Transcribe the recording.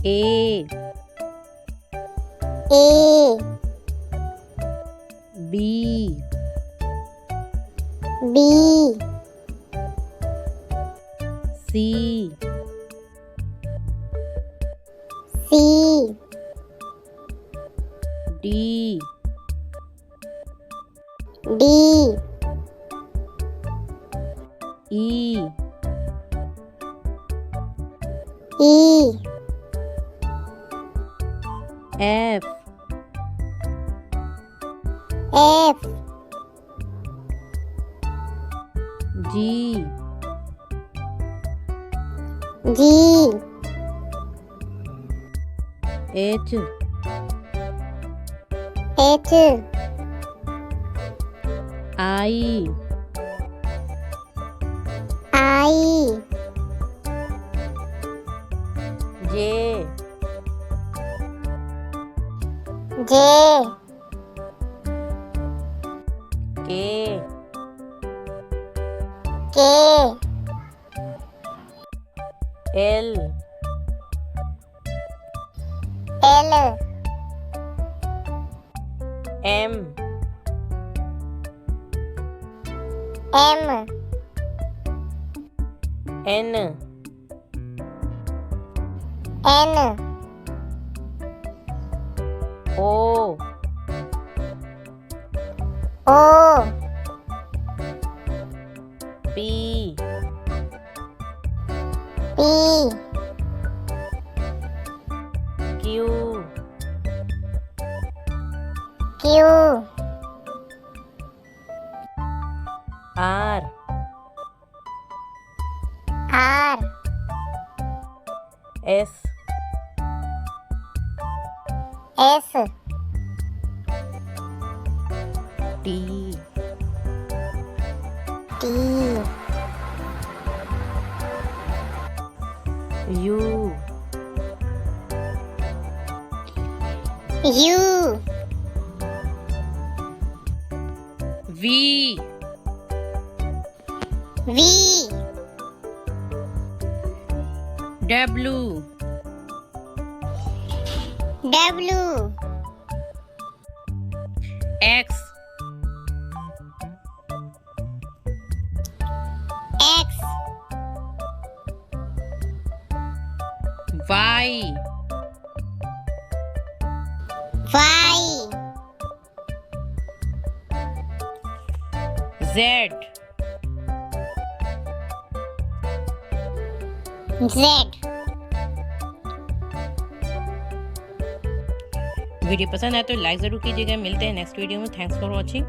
A A B B C C D D E E F F G G H H I I J J K K L L M M N N O O P P Q Q R R S S T T U U V V W W X X Y Y Z Z video पसंद आए तो like ज़रूर कीजिएगा। मिलते हैं next video में। Thanks for watching.